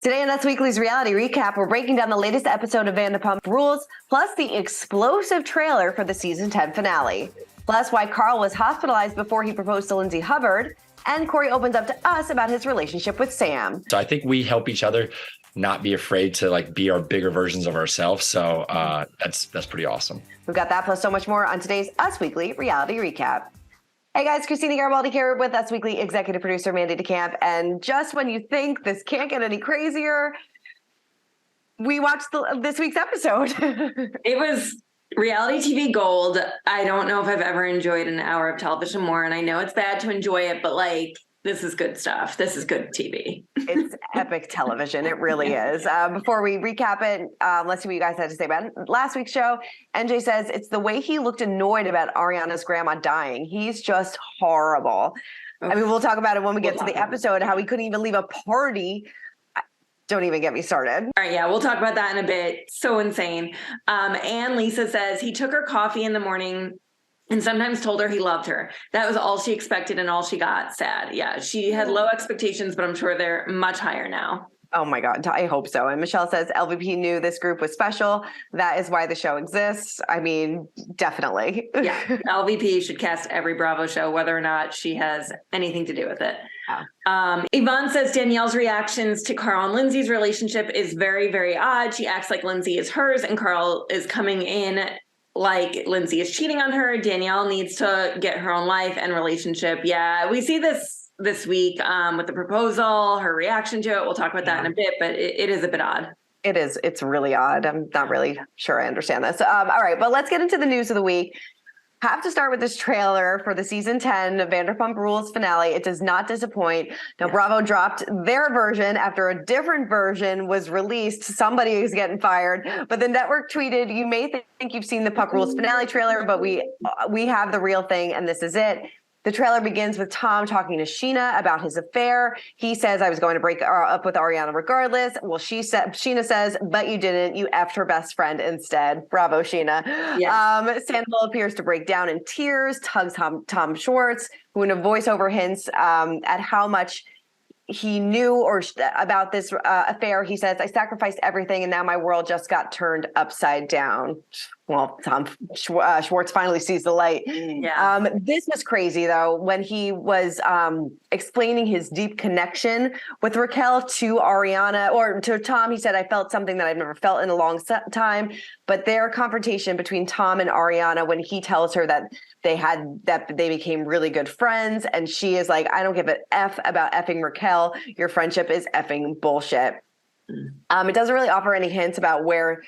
Today on Us Weekly's reality recap, we're breaking down the latest episode of Vanderpump Rules, plus the explosive trailer for the season 10 finale. Plus why Carl was hospitalized before he proposed to Lindsay Hubbard, and Corey opens up to us about his relationship with Sam. So I think we help each other not be afraid to be our bigger versions of ourselves. So that's pretty awesome. We've got that plus so much more on today's Us Weekly reality recap. Hey guys, Christina Garibaldi here with Us Weekly executive producer Mandy DeCamp. And just when you think this can't get any crazier, we watched this week's episode. It was reality TV gold. I don't know if I've ever enjoyed an hour of television more. And I know it's bad to enjoy it, but this is good stuff. This is good TV. It's epic television. It really is. Before we recap it, let's see what you guys had to say about last week's show. NJ says it's the way he looked annoyed about Ariana's grandma dying. He's just horrible. I mean, we'll talk about it when we get to the episode, how he couldn't even leave a party. Don't even get me started. All right, yeah, we'll talk about that in a bit. So insane. And Lisa says he took her coffee in the morning and sometimes told her he loved her. That was all she expected and all she got. Sad. Yeah, she had low expectations, but I'm sure they're much higher now. Oh my God, I hope so. And Michelle says LVP knew this group was special. That is why the show exists. I mean, definitely. Yeah, LVP should cast every Bravo show, whether or not she has anything to do with it. Yeah. Yvonne says Danielle's reactions to Carl and Lindsay's relationship is very, very odd. She acts like Lindsay is hers and Carl is coming in like Lindsay is cheating on her. Danielle needs to get her own life and relationship. Yeah, we see this week with the proposal, her reaction to it. We'll talk about that in a bit, but it is a bit odd. It is. It's really odd. I'm not really sure I understand this. All right, but let's get into the news of the week. Have to start with this trailer for the season 10 Vanderpump Rules finale. It does not disappoint. Now, Bravo dropped their version after a different version was released. Somebody is getting fired. But the network tweeted, "You may think you've seen the Puck Rules finale trailer, but we have the real thing, and this is it." The trailer begins with Tom talking to Chyna about his affair. He says, "I was going to break up with Ariana regardless." Well, Chyna says, "But you didn't. You effed her best friend instead." Bravo, Chyna. Yes. Sandoval appears to break down in tears, tugs Tom Schwartz, who in a voiceover hints at how much he knew about this affair. He says, "I sacrificed everything, and now my world just got turned upside down." Well, Tom Schwartz finally sees the light. Yeah. This was crazy, though, when he was explaining his deep connection with Raquel to Ariana, or to Tom. He said, "I felt something that I've never felt in a long time." But their confrontation between Tom and Ariana, when he tells her that they became really good friends, and she is like, "I don't give an F about effing Raquel. Your friendship is effing bullshit." It doesn't really offer any hints about where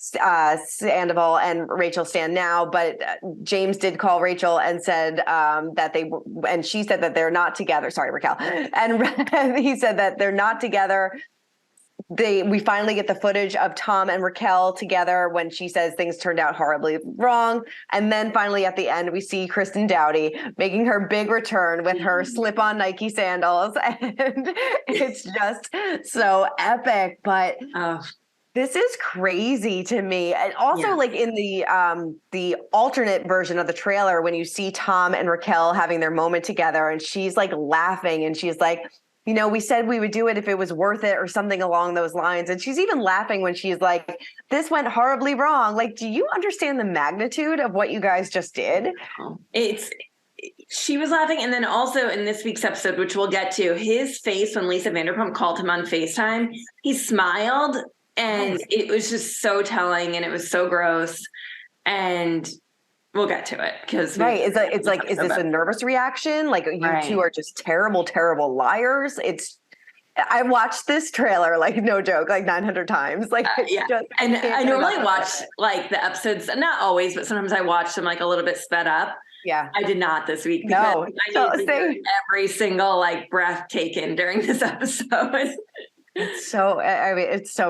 Sandoval and Rachel stand now, but James did call Rachel and said and she said that they're not together. Sorry, Raquel. And he said that they're not together. We finally get the footage of Tom and Raquel together when she says things turned out horribly wrong. And then finally at the end, we see Kristen Dowdy making her big return with her slip-on Nike sandals. And it's just so epic. But this is crazy to me. And also in the alternate version of the trailer, when you see Tom and Raquel having their moment together and she's laughing and she's like, "We said we would do it if it was worth it," or something along those lines. And she's even laughing when she's like, "This went horribly wrong." Do you understand the magnitude of what you guys just did? She was laughing. And then also in this week's episode, which we'll get to, his face when Lisa Vanderpump called him on FaceTime, he smiled. And it was just so telling, and it was so gross. And we'll get to it because is this a nervous reaction? You two are just terrible, terrible liars. I watched this trailer no joke 900 times. And I normally watch the episodes, not always, but sometimes I watch them a little bit sped up. Yeah, I did not this week because I need to hear every single breath taken during this episode. It's so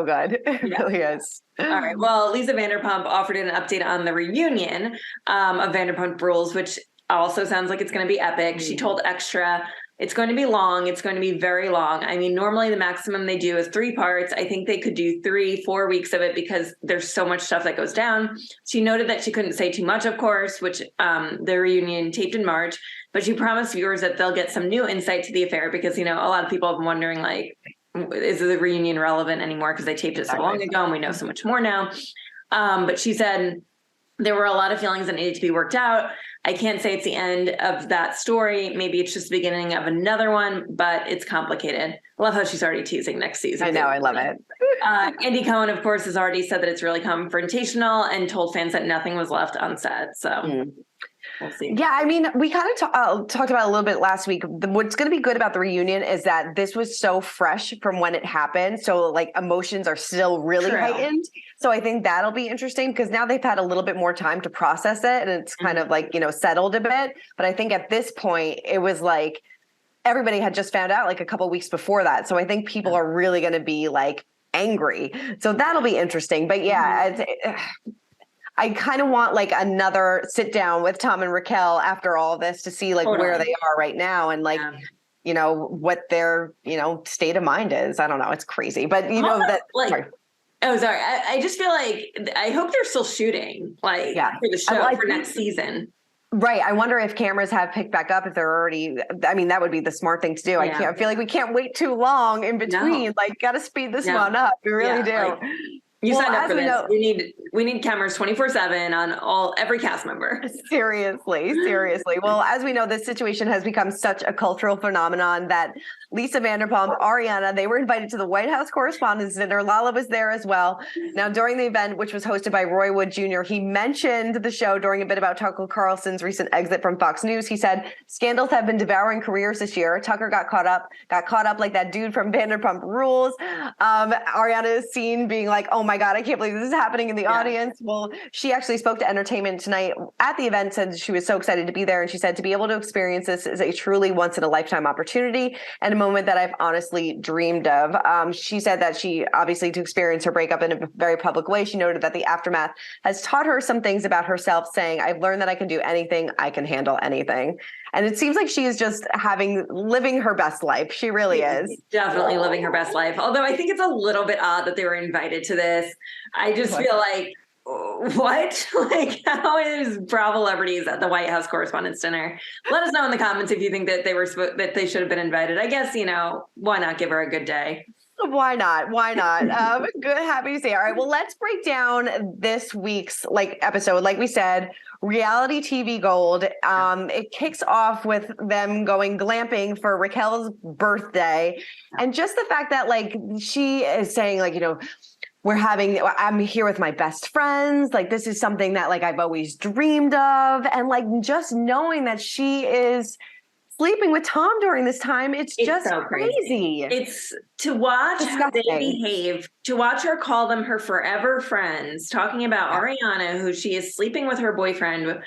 good. It really is. All right. Well, Lisa Vanderpump offered an update on the reunion of Vanderpump Rules, which also sounds like it's going to be epic. She told Extra it's going to be long. It's going to be very long. I mean, normally the maximum they do is 3 parts. I think they could do 3-4 weeks of it because there's so much stuff that goes down. She noted that she couldn't say too much, of course, which the reunion taped in March, but she promised viewers that they'll get some new insight to the affair because, a lot of people have been wondering is the reunion relevant anymore because they taped it so long ago and we know so much more now. But she said there were a lot of feelings that needed to be worked out. I can't say it's the end of that story. Maybe it's just the beginning of another one, but it's complicated. I love how she's already teasing next season. I know. I love it. Andy Cohen, of course, has already said that it's really confrontational and told fans that nothing was left unsaid. So we'll see. Yeah, I mean, we kind of talked about it a little bit last week. What's going to be good about the reunion is that this was so fresh from when it happened. So like emotions are still really heightened. So I think that'll be interesting because now they've had a little bit more time to process it and it's kind of like, settled a bit. But I think at this point, it was like everybody had just found out like a couple of weeks before that. So I think people are really going to be like angry. So that'll be interesting. But yeah, I kind of want like another sit down with Tom and Raquel after all this to see like where they are right now and like, what their, state of mind is. I don't know. It's crazy, but that like, sorry. Oh, sorry. I just feel like I hope they're still shooting for the show for next season. Right. I wonder if cameras have picked back up if they're already, I mean, that would be the smart thing to do. I feel like we can't wait too long in between. No. Like, got to speed this one up. We really do. Like, you signed up for this. We need cameras 24/7 on every cast member. Seriously. Well, as we know, this situation has become such a cultural phenomenon that Lisa Vanderpump, Ariana, they were invited to the White House Correspondents' Dinner. Lala was there as well. Now, during the event, which was hosted by Roy Wood Jr., he mentioned the show during a bit about Tucker Carlson's recent exit from Fox News. He said, scandals have been devouring careers this year. Tucker got caught up like that dude from Vanderpump Rules. Ariana is seen being like, oh my God, I can't believe this is happening in the audience. Well, she actually spoke to Entertainment Tonight at the event, said she was so excited to be there. And she said to be able to experience this is a truly once in a lifetime opportunity and a moment that I've honestly dreamed of. She said that she obviously to experience her breakup in a very public way. She noted that the aftermath has taught her some things about herself, saying, I've learned that I can do anything. I can handle anything. And it seems like she is just living her best life. She really is. Definitely living her best life. Although I think it's a little bit odd that they were invited to this. I just feel like, what? Like, how is Bravo celebrities at the White House Correspondents' Dinner? Let us know in the comments if you think that they should have been invited. I guess, why not give her a good day? Why not? Good, happy to see. All right, well, let's break down this week's episode. Like we said, reality TV gold. It kicks off with them going glamping for Raquel's birthday, and just the fact that she is saying I'm here with my best friends. Like, this is something that I've always dreamed of, and just knowing that she is sleeping with Tom during this time, it's just so crazy. It's to watch how they behave, to watch her call them her forever friends, talking about Ariana, who she is sleeping with her boyfriend.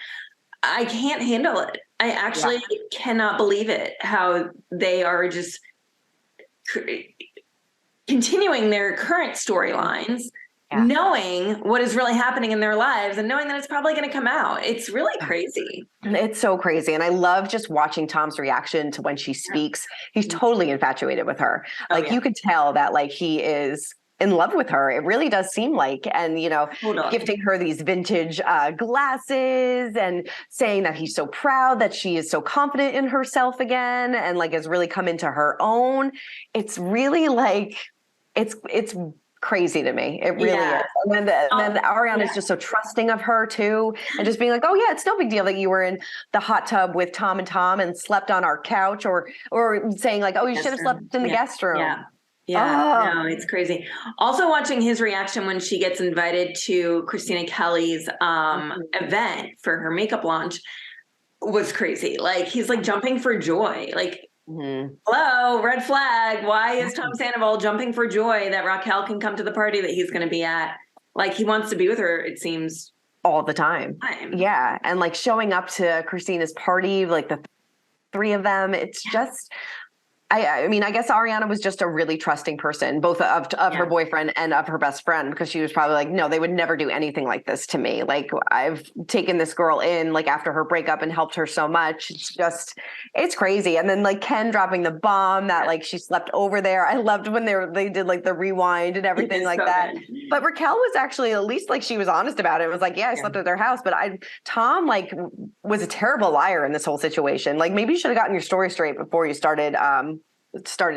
I can't handle it. I actually cannot believe it, how they are just continuing their current storylines, knowing what is really happening in their lives and knowing that it's probably going to come out. It's really crazy. It's so crazy. And I love just watching Tom's reaction to when she speaks. He's totally infatuated with her. You could tell that he is in love with her. It really does seem like, and, gifting her these vintage glasses and saying that he's so proud that she is so confident in herself again. And has really come into her own. It's really it's crazy to me. It really is. And then Ariana is just so trusting of her too. And just being like, oh yeah, it's no big deal that you were in the hot tub with Tom and slept on our couch or saying oh, you should have slept in the guest room. No, it's crazy. Also watching his reaction when she gets invited to Christina Kelly's event for her makeup launch was crazy. He's jumping for joy. Hello, red flag. Why is Tom Sandoval jumping for joy that Raquel can come to the party that he's going to be at? He wants to be with her, it seems. All the time. Yeah. And showing up to Christina's party, the three of them, it's just... I mean, I guess Ariana was just a really trusting person, both of her boyfriend and of her best friend, because she was probably no, they would never do anything like this to me. I've taken this girl in after her breakup and helped her so much. It's crazy. And then Ken dropping the bomb that she slept over there. I loved when they did the rewind and everything that. Good. But Raquel was actually at least she was honest about it. It was I slept at their house, but Tom was a terrible liar in this whole situation. Maybe you should have gotten your story straight before you started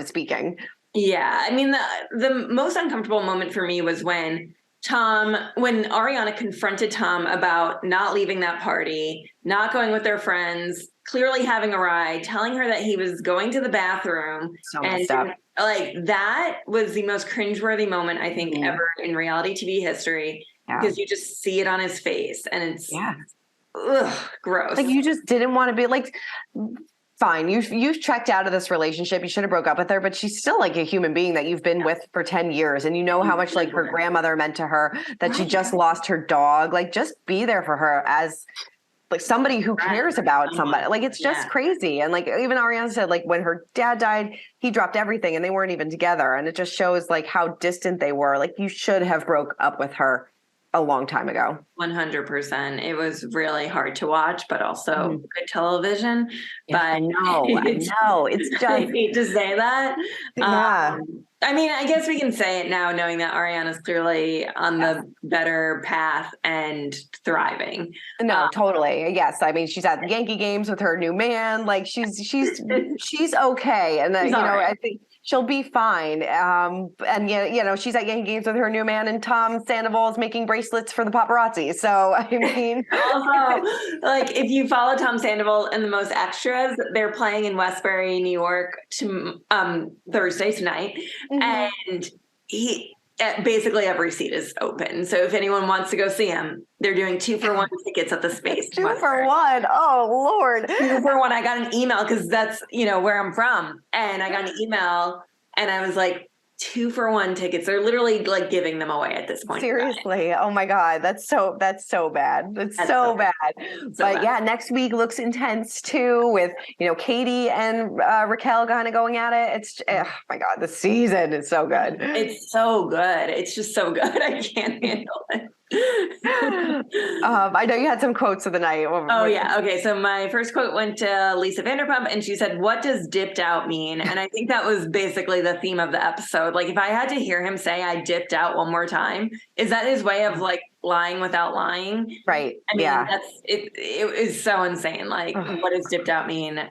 speaking. Yeah. I mean, the most uncomfortable moment for me was when Ariana confronted Tom about not leaving that party, not going with their friends, clearly having a ride, telling her that he was going to the bathroom. So messed up. Like, that was the most cringeworthy moment, I think, ever in reality TV history. Yeah. Because you just see it on his face and it's gross. Like, you just didn't want to be like, fine, you've checked out of this relationship. You should have broke up with her, but she's still like a human being that you've been with for 10 years. And you know how much like her grandmother meant to her, that she just lost her dog. Like, just be there for her as like somebody who cares about somebody. Like, it's just crazy. And like, even Ariana said, like, when her dad died, he dropped everything and they weren't even together. And it just shows like how distant they were. Like, you should have broke up with her a long time ago. 100%. It was really hard to watch, but also good television. Yeah, but I know. It's just, I hate to say that. Yeah. I mean, I guess we can say it now, knowing that Ariana's clearly on the better path and thriving. No, totally. Yes. I mean, she's at the Yankee games with her new man. Like, she's okay. And She's you know, right. I think she'll be fine. And you know, she's at Yankee games with her new man, and Tom Sandoval is making bracelets for the paparazzi. So, I mean, Also, like, if you follow Tom Sandoval and the Most Extras, they're playing in Westbury, New York, Thursday tonight, and basically every seat is open. So if anyone wants to go see him, they're doing 2-for-1 tickets at the Space. 2-for-1. Oh Lord. 2-for-1. I got an email because that's, you know, where I'm from, and I got an email, and I was like, 2-for-1 tickets. They're literally like giving them away at this point. Seriously. Oh my God. That's so bad. That's so bad. But yeah, next week looks intense too, with, you know, Kody and Raquel kind of going at it. It's, oh my God, the season is so good. It's so good. It's just so good. I can't handle it. I know you had some quotes of the night. Oh yeah. Okay. So my first quote went to Lisa Vanderpump, and she said, "What does dipped out mean?" And I think that was basically the theme of the episode. Like, if I had to hear him say, "I dipped out" one more time, is that his way of like lying without lying? Right. I mean, that's it. It is so insane. Like, what does dipped out mean?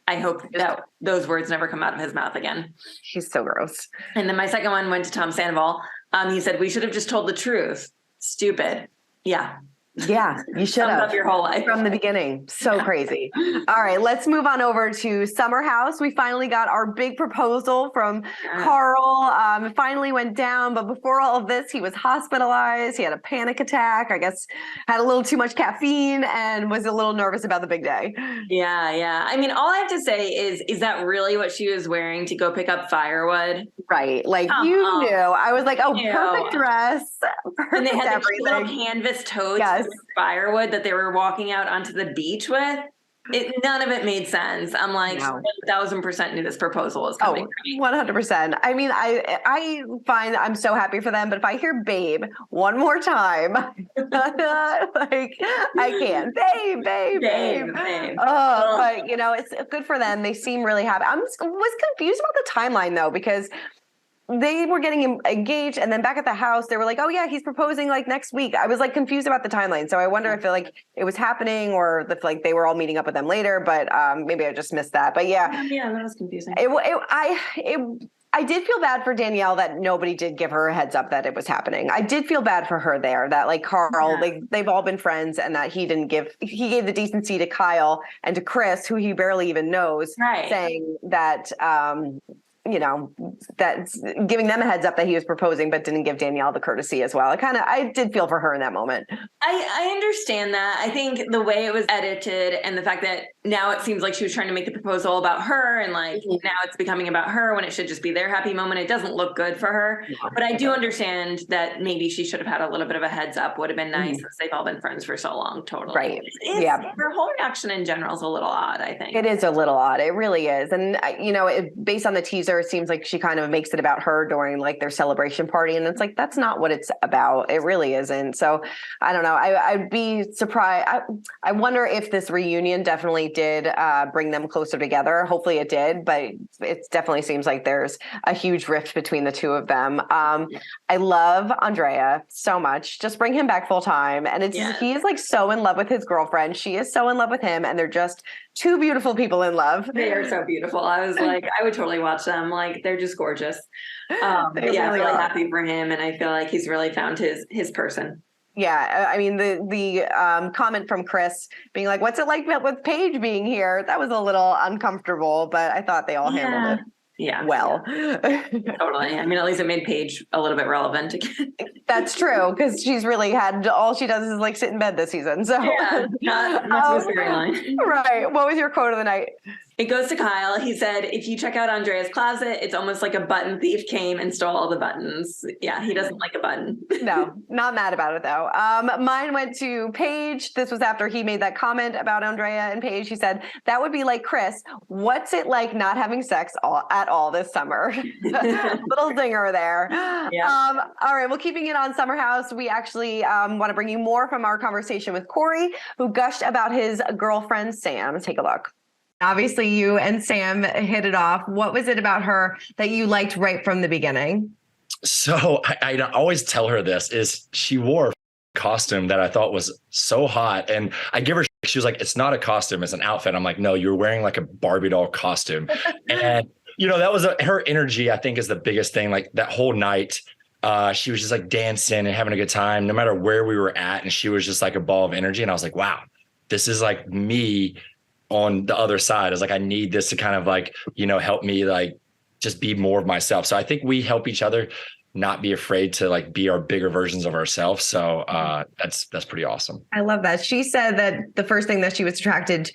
I hope that those words never come out of his mouth again. He's so gross. And then my second one went to Tom Sandoval. He said, "We should have just told the truth. Stupid." Yeah. Yeah, you should have. Your whole life from the beginning. So crazy. All right, let's move on over to Summer House. We finally got our big proposal from Carl. It finally went down, but before all of this, he was hospitalized. He had a panic attack. I guess had a little too much caffeine and was a little nervous about the big day. Yeah. I mean, all I have to say is that really what she was wearing to go pick up firewood? Right. Like, you knew. I was like, oh, perfect dress. Perfect and they had everything. the little canvas totes. Yes. Firewood that they were walking out onto the beach with. None of it made sense. I'm like, 1,000% knew this proposal was coming. 100%. I mean, I find I'm so happy for them, but if I hear "babe" one more time, like, I can't. Babe. Oh, but you know, it's good for them. They seem really happy. I was confused about the timeline though, because they were getting engaged, and then back at the house, they were like, "Oh yeah, he's proposing like next week." I was like confused about the timeline, so I wonder if it was happening, or if like they were all meeting up with them later. But maybe I just missed that. But yeah, that was confusing. I did feel bad for Danielle that nobody did give her a heads up that it was happening. I did feel bad for her there, that like Carl, they've all been friends, and that he gave the decency to Kyle and to Chris, who he barely even knows, saying that. You know, that's giving them a heads up that he was proposing, but didn't give Danielle the courtesy as well. I did feel for her in that moment. I understand that. I think the way it was edited, and the fact that now it seems like she was trying to make the proposal about her, and like now it's becoming about her when it should just be their happy moment. It doesn't look good for her. But I do understand that maybe she should have had a little bit of a heads up. Would have been nice, since they've all been friends for so long. Totally. Right. Her whole reaction in general is a little odd, I think. It is a little odd. It really is. And, you know, based on the teaser, it seems like she kind of makes it about her during like their celebration party. And it's like, that's not what it's about. It really isn't. So I don't know. I'd be surprised. I wonder if this reunion definitely did bring them closer together. Hopefully it did, but it definitely seems like there's a huge rift between the two of them. I love Andrea so much. Just bring him back full time. And he is like so in love with his girlfriend. She is so in love with him. And they're just two beautiful people in love. They are so beautiful. I was like, I would totally watch them. Like, they're just gorgeous. They Yeah, really really are. happy for him, and I feel like he's really found his person. Yeah, I mean the comment from Chris being like, "What's it like with Paige being here?" That was a little uncomfortable, but I thought they all handled it well. Totally. I mean, at least it made Paige a little bit relevant again. That's true, because she's really had all she does is like sit in bed this season. So Yeah, not much of a storyline. Right. What was your quote of the night? It goes to Kyle. He said, if you check out Andrea's closet, it's almost like a button thief came and stole all the buttons. Yeah, he doesn't like a button. No, not mad about it though. Mine went to Paige. This was after he made that comment about Andrea and Paige. He said, that would be like Chris. What's it like not having sex at all this summer? Little zinger there. Yeah. All right. Well, keeping it on Summer House, we actually want to bring you more from our conversation with Corey, who gushed about his girlfriend, Sam. Take a look. Obviously, you and Sam hit it off. What was it about her that you liked right from the beginning? So I always tell her this is she wore a costume that I thought was so hot. And I give her, she was like, it's not a costume, it's an outfit. I'm like, no, you're wearing like a Barbie doll costume. And, that was her energy, I think, is the biggest thing. Like that whole night, she was just like dancing and having a good time, no matter where we were at. And she was just like a ball of energy. And I was like, wow, this is like me on the other side. I was like, I need this to kind of like, help me like just be more of myself. So I think we help each other not be afraid to like be our bigger versions of ourselves. So that's pretty awesome. I love that. She said that the first thing that she was attracted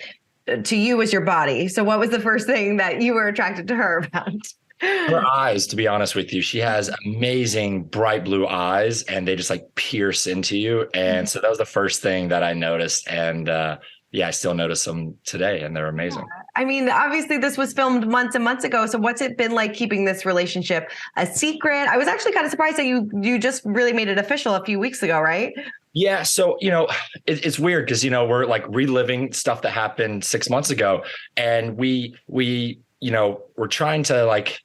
to you was your body. So what was the first thing that you were attracted to her about? Her eyes, to be honest with you, she has amazing bright blue eyes and they just like pierce into you. And so that was the first thing that I noticed. And I still notice them today and they're amazing. I mean, obviously this was filmed months and months ago. So what's it been like keeping this relationship a secret? I was actually kind of surprised that you just really made it official a few weeks ago, right? Yeah. So, it's weird because, we're like reliving stuff that happened 6 months ago and we're trying to like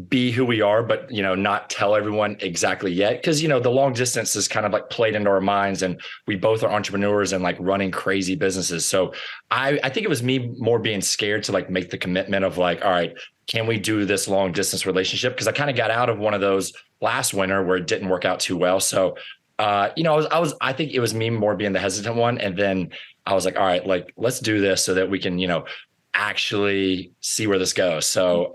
be who we are, but, not tell everyone exactly yet. Cause, the long distance is kind of like played into our minds and we both are entrepreneurs and like running crazy businesses. So I think it was me more being scared to like make the commitment of like, all right, can we do this long distance relationship? Cause I kind of got out of one of those last winter where it didn't work out too well. So, I think it was me more being the hesitant one. And then I was like, all right, like, let's do this so that we can, actually see where this goes. So,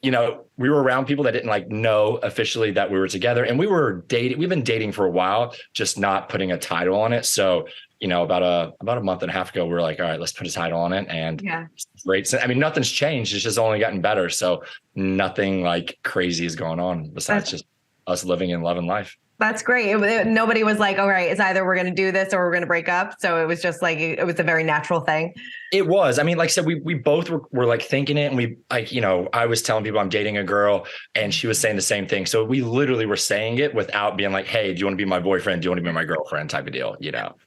we were around people that didn't like know officially that we were together and we've been dating for a while, just not putting a title on it. So, about a month and a half ago, we were like, all right, let's put a title on it. And it's great. I mean, nothing's changed. It's just only gotten better. So nothing like crazy is going on besides just us living and loving life. That's great. Nobody was like, all right, it's either we're going to do this or we're going to break up. So it was just like, it was a very natural thing. It was. I mean, like I said, we both were like thinking it and we like, I was telling people I'm dating a girl and she was saying the same thing. So we literally were saying it without being like, hey, do you want to be my boyfriend? Do you want to be my girlfriend type of deal?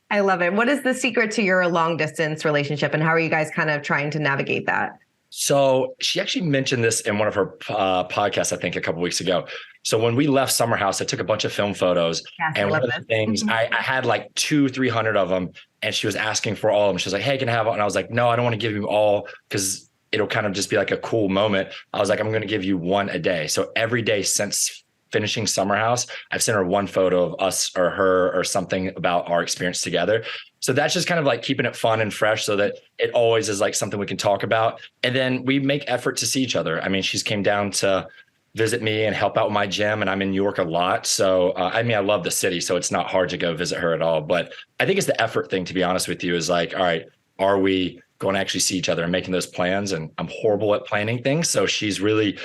I love it. What is the secret to your long distance relationship and how are you guys kind of trying to navigate that? So she actually mentioned this in one of her podcasts, I think a couple of weeks ago. So when we left Summer House, I took a bunch of film photos and one of the things I had like 200-300 of them and she was asking for all of them. She was like, hey, can I have all? And I was like, no, I don't want to give you all because it'll kind of just be like a cool moment. I was like, I'm going to give you one a day. So every day since finishing Summer House, I've sent her one photo of us or her or something about our experience together. So that's just kind of like keeping it fun and fresh so that it always is like something we can talk about. And then we make effort to see each other. I mean, she's came down to visit me and help out with my gym and I'm in New York a lot. So, I love the city, so it's not hard to go visit her at all. But I think it's the effort thing, to be honest with you, is like, all right, are we going to actually see each other and making those plans? And I'm horrible at planning things. So she's really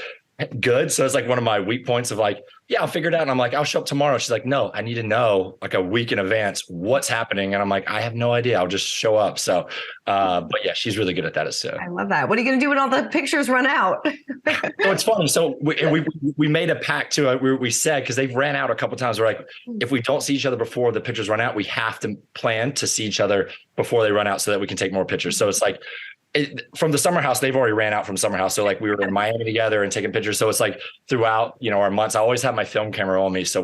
good. So it's like one of my weak points of like, yeah, I'll figure it out. And I'm like, I'll show up tomorrow. She's like, no, I need to know like a week in advance what's happening. And I'm like, I have no idea. I'll just show up. So, but yeah, she's really good at that. I love that. What are you going to do when all the pictures run out? So it's funny. So we made a pact too. We said, cause they've ran out a couple of times. We're like, if we don't see each other before the pictures run out, we have to plan to see each other before they run out so that we can take more pictures. So it's like, from the Summer House, they've already ran out from Summer House. So like we were in Miami together and taking pictures. So it's like throughout, our months, I always have my film camera on me. So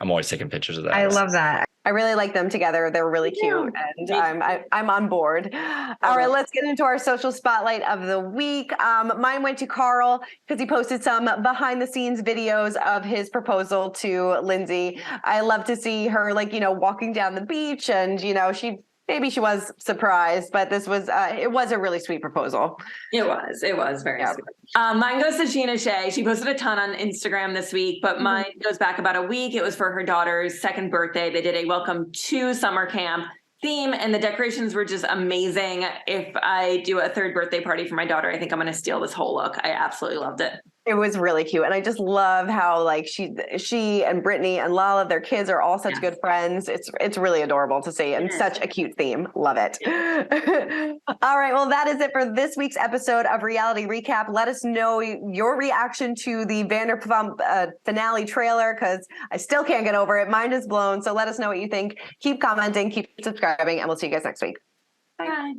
I'm always taking pictures of that. I love that. I really like them together. They're really cute, and I'm on board. All right, let's get into our social spotlight of the week. Mine went to Carl because he posted some behind the scenes videos of his proposal to Lindsay. I love to see her, like, walking down the beach, and maybe she was surprised, but it was a really sweet proposal. It was very sweet. Mine goes to Chyna Shea. She posted a ton on Instagram this week, but mine goes back about a week. It was for her daughter's second birthday. They did a welcome to summer camp theme, and the decorations were just amazing. If I do a third birthday party for my daughter, I think I'm going to steal this whole look. I absolutely loved it. It was really cute. And I just love how like she and Brittany and Lala, their kids are all such good friends. It's really adorable to see, and such a cute theme. Love it. All right. Well, that is it for this week's episode of Reality Recap. Let us know your reaction to the Vanderpump finale trailer, because I still can't get over it. Mind is blown. So let us know what you think. Keep commenting, keep subscribing, and we'll see you guys next week. Bye.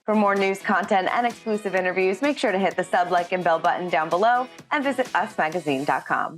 For more news, content, and exclusive interviews, make sure to hit the sub, like, and bell button down below and visit usmagazine.com.